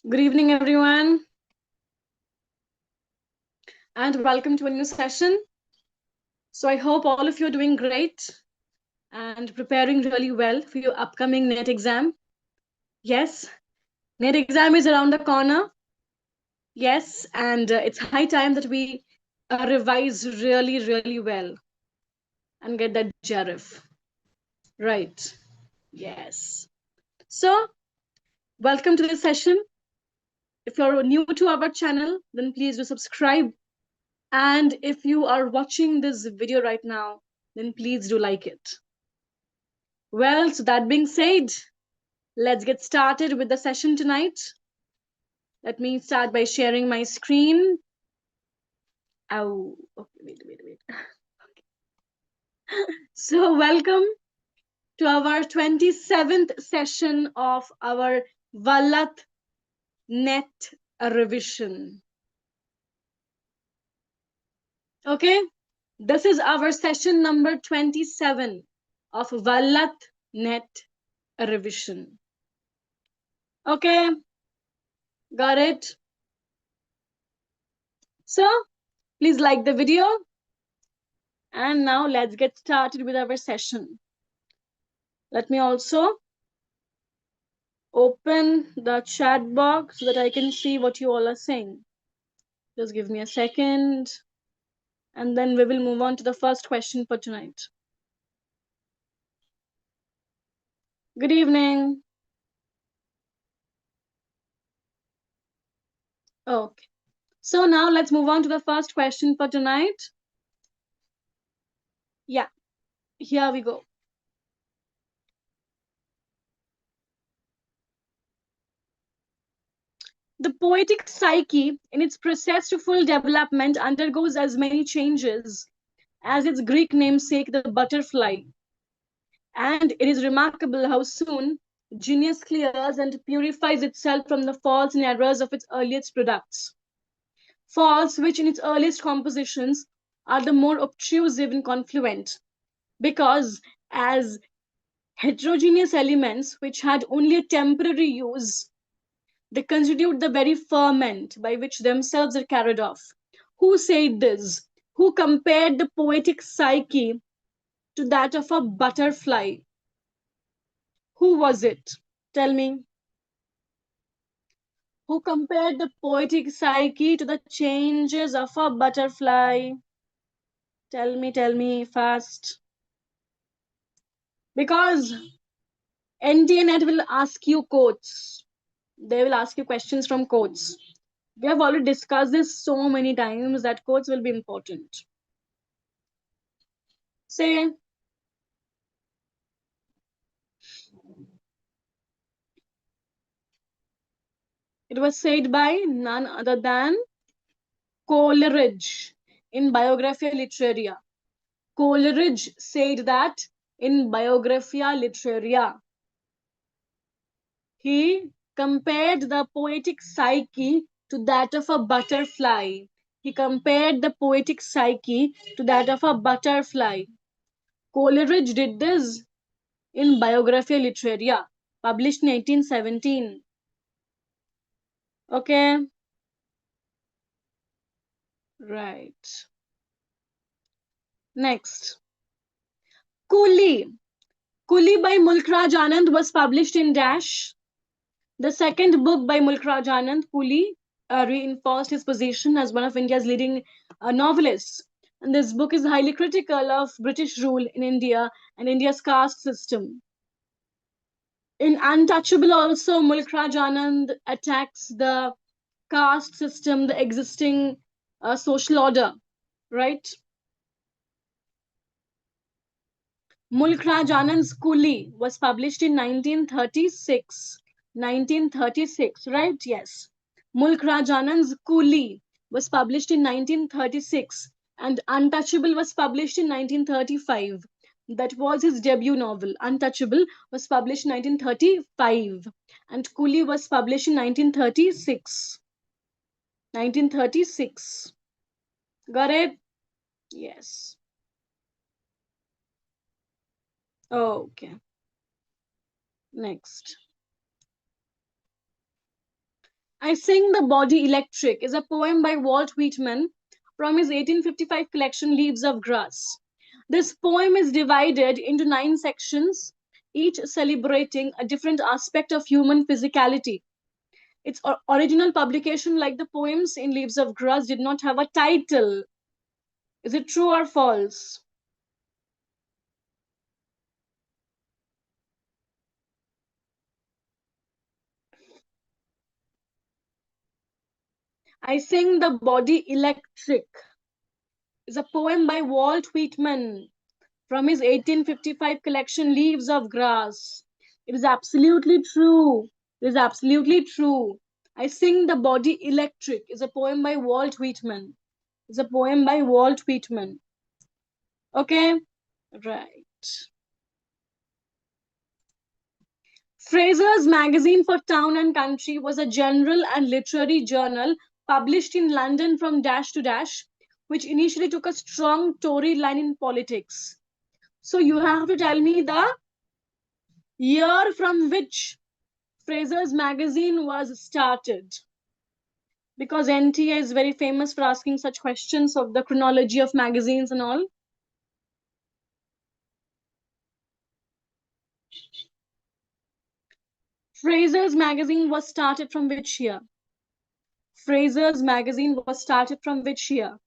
Good evening, everyone, and welcome to a new session. So I hope all of you are doing great and preparing really well for your upcoming NET exam. Yes, NET exam is around the corner. Yes, and it's high time that we revise really well and get that JRF. Right. Yes. So welcome to this session. If you're new to our channel, then please do subscribe. And if you are watching this video right now, then please do like it. Well, so that being said, let's get started with the session tonight. Let me start by sharing my screen. Oh, okay, wait. So welcome to our 27th session of our Vallath NET revision. Okay, this is our session number 27 of Vallath NET revision. Okay, got it? So please like the video. And now let's get started with our session. Let me also open the chat box so that I can see what you all are saying. Just give me a second. And then we will move on to the first question for tonight. Good evening. Okay. So now let's move on to the first question for tonight. Yeah, here we go. The poetic psyche, in its process to full development, undergoes as many changes as its Greek namesake, the butterfly. And it is remarkable how soon genius clears and purifies itself from the faults and errors of its earliest products. Faults which in its earliest compositions are the more obtrusive and confluent, because as heterogeneous elements which had only a temporary use, they constitute the very ferment by which themselves are carried off. Who said this? Who compared the poetic psyche to that of a butterfly? Who was it? Tell me. Who compared the poetic psyche to the changes of a butterfly? Tell me fast. Because NTNet will ask you quotes. They will ask you questions from quotes. We have already discussed this so many times that quotes will be important. Say, it was said by none other than Coleridge in Biographia Literaria. Coleridge said that in Biographia Literaria. He compared the poetic psyche to that of a butterfly. He compared the poetic psyche to that of a butterfly. Coleridge did this in Biographia Literaria, published in 1817. Okay, right. Next, Coolie. Coolie by Mulkraj Anand was published in Dash. The second book by Mulkraj Anand, Coolie, reinforced his position as one of India's leading novelists. And this book is highly critical of British rule in India and India's caste system. In Untouchable also, Mulkraj Anand attacks the caste system, the existing social order, right? Mulkraj Anand's Coolie was published in 1936. 1936, right? Yes. Mulkraj Anand's Coolie was published in 1936 and Untouchable was published in 1935. That was his debut novel. Untouchable was published in 1935 and Coolie was published in 1936. 1936. Got it? Yes. Okay. Next. I Sing the Body Electric is a poem by Walt Whitman from his 1855 collection Leaves of Grass. This poem is divided into 9 sections, each celebrating a different aspect of human physicality. Its original publication, like the poems in Leaves of Grass, did not have a title. Is it true or false? I Sing the Body Electric is a poem by Walt Whitman from his 1855 collection Leaves of Grass. It is absolutely true. It is absolutely true. I Sing the Body Electric is a poem by Walt Whitman. It's a poem by Walt Whitman. Okay? Right. Fraser's Magazine for Town and Country was a general and literary journal published in London from dash to dash, which initially took a strong Tory line in politics. So you have to tell me the year from which Fraser's Magazine was started. Because NTA is very famous for asking such questions of the chronology of magazines and all. Fraser's Magazine was started from which year? Fraser's Magazine was started from which year?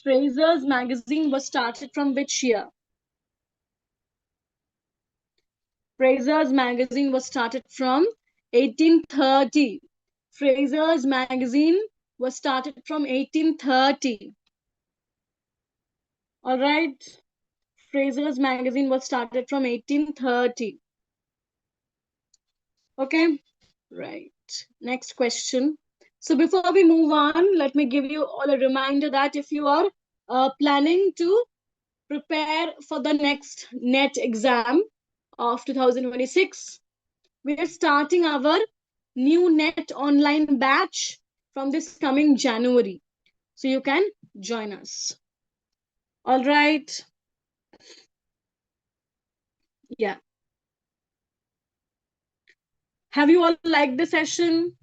Fraser's Magazine was started from which year? Fraser's Magazine was started from 1830. Fraser's Magazine was started from 1830. All right. Fraser's Magazine was started from 1830. Okay. Right. Next question. So before we move on, let me give you all a reminder that if you are planning to prepare for the next NET exam of 2026, we are starting our new NET online batch from this coming January. So you can join us. All right. Yeah. Have you all liked the session?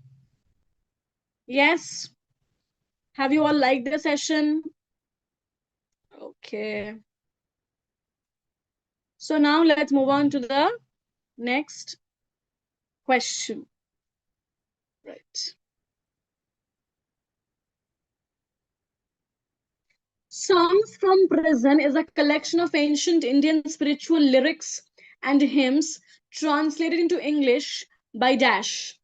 Yes. Have you all liked the session? Okay. So now let's move on to the next question. Right. Songs from Prison is a collection of ancient Indian spiritual lyrics and hymns translated into English by Dash.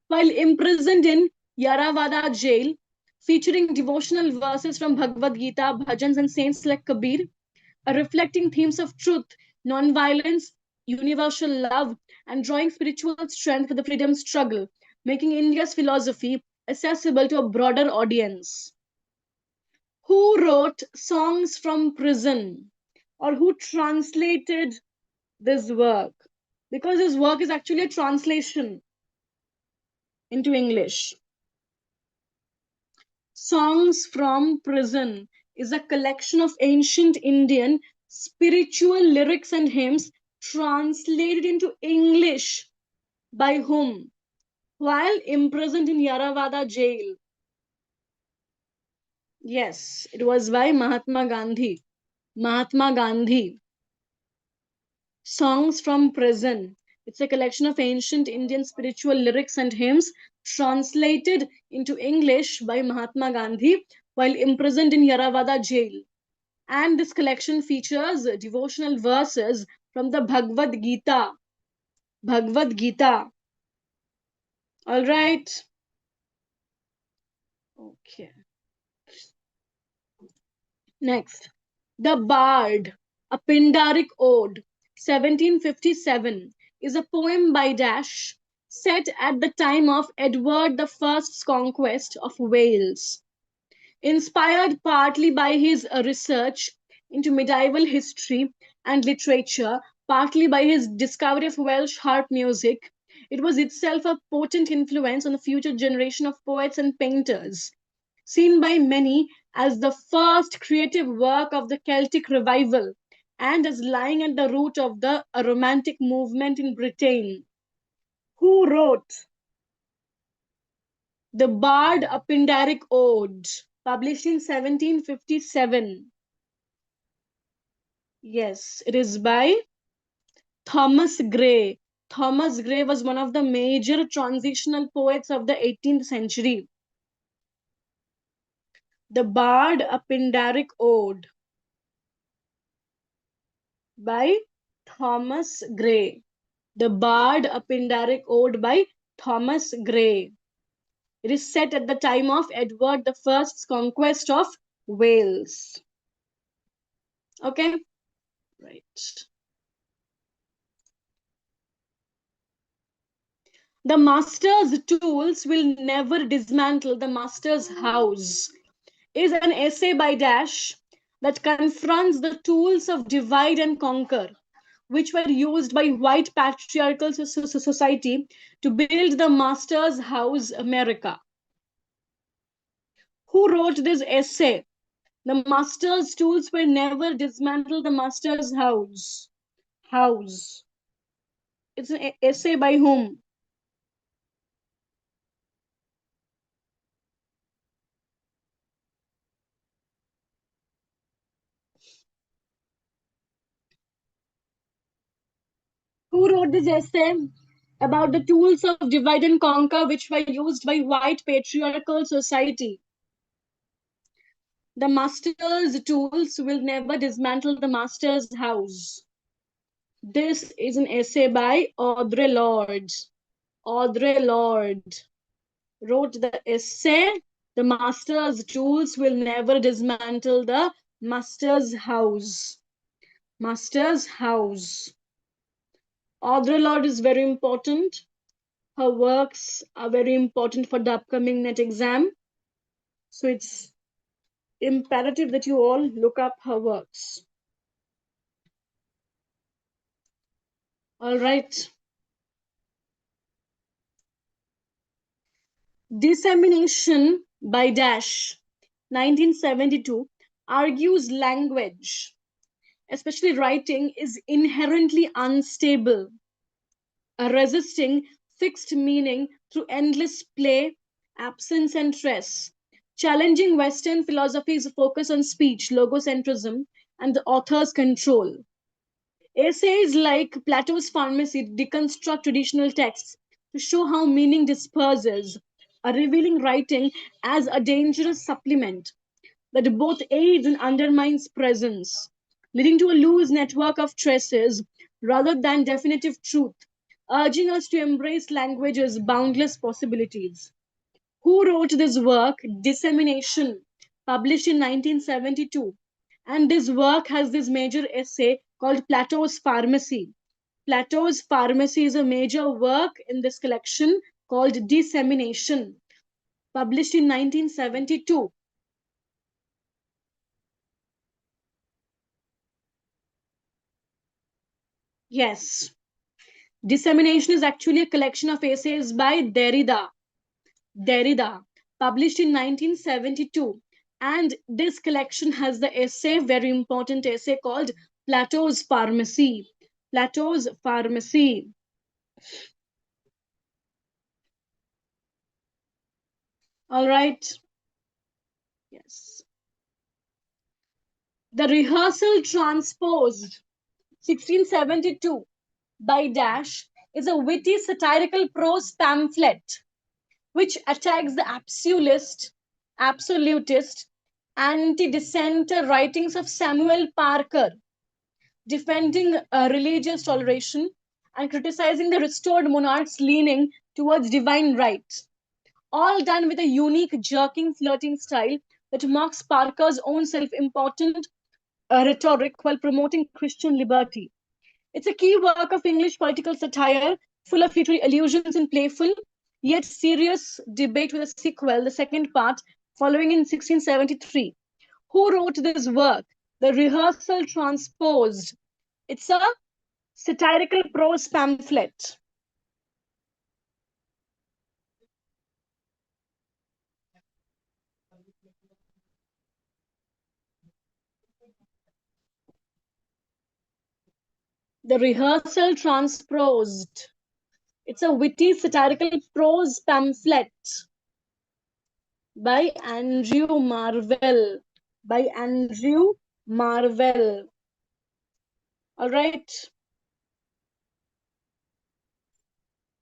While imprisoned in Yaravada jail, featuring devotional verses from Bhagavad Gita, bhajans, and saints like Kabir, reflecting themes of truth, non-violence, universal love, and drawing spiritual strength for the freedom struggle, making India's philosophy accessible to a broader audience. Who wrote Songs from Prison, or who translated this work? Because this work is actually a translation into English. Songs from Prison is a collection of ancient Indian spiritual lyrics and hymns translated into English by whom? While imprisoned in Yaravada jail. Yes, it was by Mahatma Gandhi. Mahatma Gandhi. Songs from Prison. It's a collection of ancient Indian spiritual lyrics and hymns translated into English by Mahatma Gandhi while imprisoned in Yaravada jail. And this collection features devotional verses from the Bhagavad Gita. Bhagavad Gita. All right. Okay. Next. The Bard, a Pindaric Ode, 1757, is a poem by Dash set at the time of Edward I's conquest of Wales. Inspired partly by his research into medieval history and literature, partly by his discovery of Welsh harp music, it was itself a potent influence on the future generation of poets and painters, seen by many as the first creative work of the Celtic revival, and as lying at the root of the Romantic movement in Britain. Who wrote the Bard a Pindaric Ode, published in 1757? Yes, it is by Thomas Gray. Thomas Gray was one of the major transitional poets of the 18th century. The Bard a Pindaric Ode by Thomas Gray. The Bard a Pindaric Ode by Thomas Gray. It is set at the time of Edward I's conquest of Wales. Okay, right. The master's tools will never dismantle the master's house is an essay by Dash that confronts the tools of divide and conquer, which were used by white patriarchal society to build the master's house America. Who wrote this essay? The master's tools will never dismantle the master's house. House. It's an essay by whom? Who wrote this essay about the tools of divide and conquer which were used by white patriarchal society? The master's tools will never dismantle the master's house. This is an essay by Audre Lorde. Audre Lorde wrote the essay, The Master's Tools Will Never Dismantle the Master's House. Master's House. Audre Lorde is very important. Her works are very important for the upcoming NET exam. So it's imperative that you all look up her works. All right. Dissemination by Dash, 1972, argues language, especially writing, is inherently unstable, resisting fixed meaning through endless play, absence, and stress, challenging Western philosophy's focus on speech, logocentrism, and the author's control. Essays like Plato's Pharmacy deconstruct traditional texts to show how meaning disperses, revealing writing as a dangerous supplement that both aids and undermines presence, leading to a loose network of traces rather than definitive truth, urging us to embrace language's boundless possibilities. Who wrote this work, Dissemination, published in 1972? And this work has this major essay called Plato's Pharmacy. Plato's Pharmacy is a major work in this collection called Dissemination, published in 1972. Yes, Dissemination is actually a collection of essays by Derrida, published in 1972. And this collection has the essay, very important essay called Plato's Pharmacy. Plato's Pharmacy. All right. Yes. The Rehearsal Transposed, 1672, by Dash, is a witty satirical prose pamphlet which attacks the absolutist, anti-dissenter writings of Samuel Parker, defending religious toleration and criticizing the restored monarch's leaning towards divine right. All done with a unique, jerking, flirting style that mocks Parker's own self-important rhetoric while promoting Christian liberty. It's a key work of English political satire, full of literary allusions and playful, yet serious debate with a sequel, the second part, following in 1673. Who wrote this work? The Rehearsal Transposed. It's a satirical prose pamphlet. The Rehearsal Transposed. It's a witty satirical prose pamphlet by Andrew Marvell. By Andrew Marvell. All right.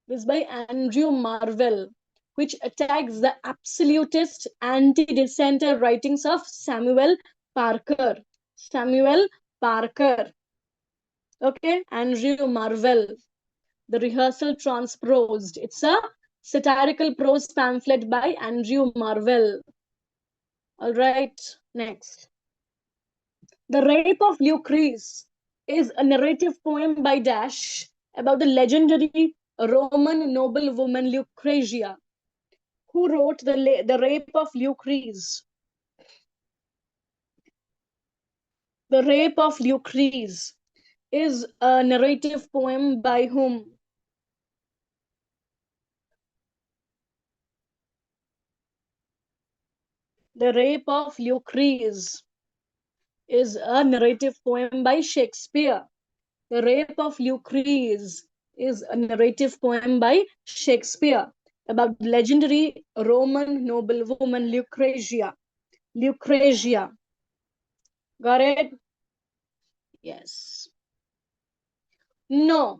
This by Andrew Marvell, which attacks the absolutist anti-dissenter writings of Samuel Parker. Samuel Parker. Okay, Andrew Marvell. The Rehearsal Transposed. It's a satirical prose pamphlet by Andrew Marvell. All right, next. The Rape of Lucrece is a narrative poem by Dash about the legendary Roman noblewoman Lucretia, who wrote the Rape of Lucrece. The Rape of Lucrece is a narrative poem by whom? The Rape of Lucrece is a narrative poem by Shakespeare. The Rape of Lucrece is a narrative poem by Shakespeare about legendary Roman noblewoman Lucretia. Lucretia. Got it? Yes. No,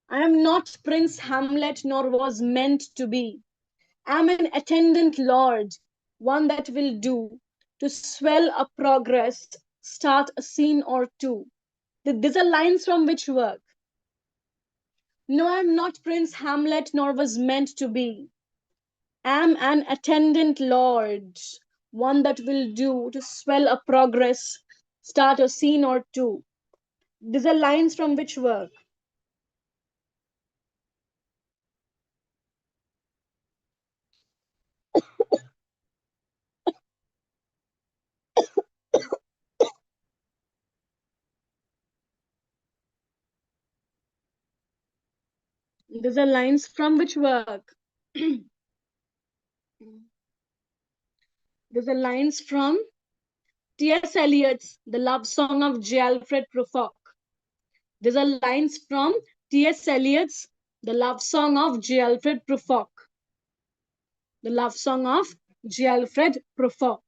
I am not Prince Hamlet, nor was meant to be. I am an attendant lord, one that will do to swell a progress, start a scene or two. These are lines from which work? No, I am not Prince Hamlet, nor was meant to be. Am an attendant lord, one that will do to swell a progress, start a scene or two. These are lines from which work? These are lines from which work? These are lines from T.S. Eliot's The Love Song of J. Alfred Prufrock. These are lines from T.S. Eliot's The Love Song of J. Alfred Prufrock. The Love Song of J. Alfred Prufrock.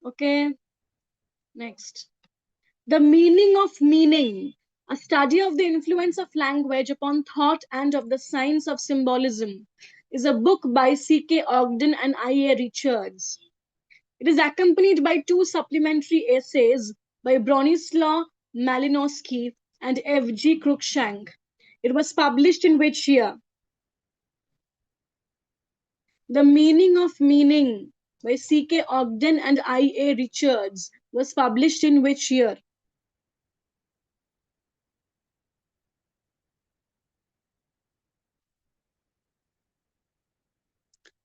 Okay, next. The Meaning of Meaning, a study of the influence of language upon thought and of the science of symbolism, is a book by C.K. Ogden and I.A. Richards. It is accompanied by two supplementary essays by Bronislaw Malinowski and F.G. Cruikshank. It was published in which year? The Meaning of Meaning by C.K. Ogden and I.A. Richards was published in which year?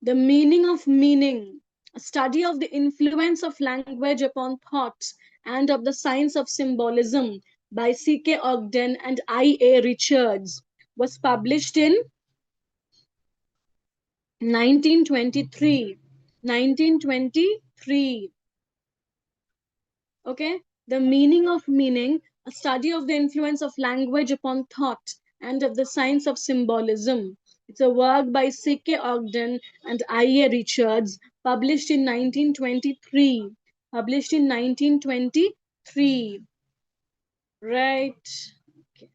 The Meaning of Meaning, a study of the influence of language upon thought and of the science of symbolism by C.K. Ogden and I.A. Richards, was published in 1923. 1923. Okay? The Meaning of Meaning, a study of the influence of language upon thought and of the science of symbolism. It's a work by C.K. Ogden and I.A. Richards, published in 1923. Published in 1923. Right. Okay.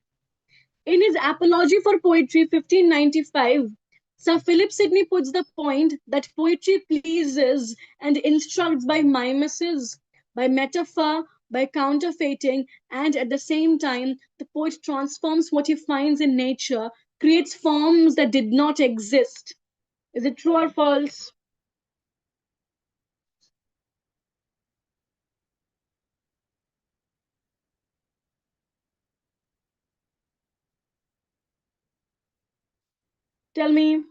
In his Apology for Poetry, 1595, Sir Philip Sidney puts the point that poetry pleases and instructs by mimesis, by metaphor, by counterfeiting, and at the same time, the poet transforms what he finds in nature, creates forms that did not exist. Is it true or false? Tell me.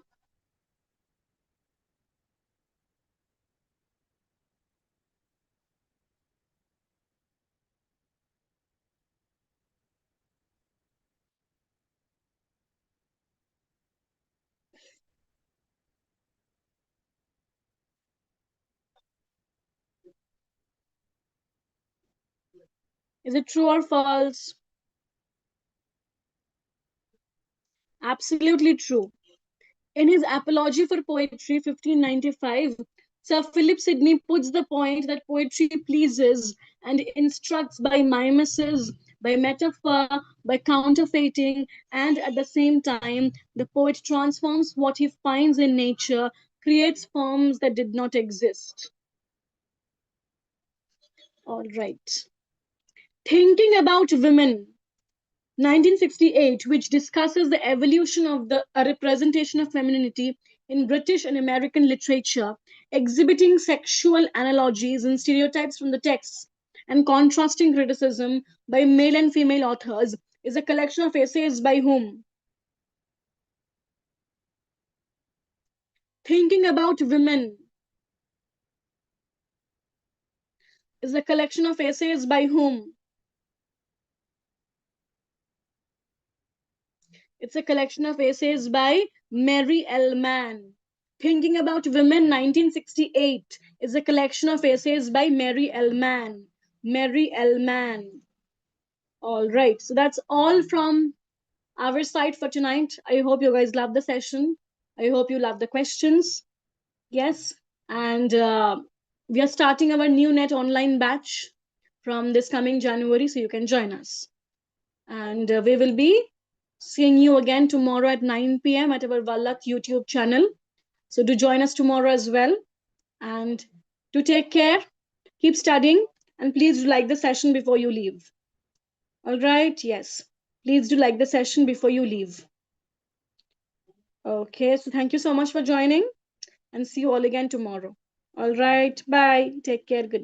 Is it true or false? Absolutely true. In his Apology for Poetry, 1595, Sir Philip Sidney puts the point that poetry pleases and instructs by mimesis, by metaphor, by counterfeiting, and at the same time, the poet transforms what he finds in nature, creates forms that did not exist. All right. Thinking about women, 1968, which discusses the evolution of a representation of femininity in British and American literature, exhibiting sexual analogies and stereotypes from the texts and contrasting criticism by male and female authors, is a collection of essays by whom? Thinking about women is a collection of essays by whom? It's a collection of essays by Mary L. Mann. Thinking About Women, 1968, is a collection of essays by Mary L. Mann. Mary L. Mann. All right, so that's all from our side for tonight. I hope you guys love the session. I hope you love the questions. Yes, and we are starting our new net online batch from this coming January, so you can join us. And we will be seeing you again tomorrow at 9 p.m. at our Vallath YouTube channel. So do join us tomorrow as well. And do take care, keep studying, and please do like the session before you leave. All right, yes. Please do like the session before you leave. Okay, so thank you so much for joining and see you all again tomorrow. All right, bye. Take care. Good night.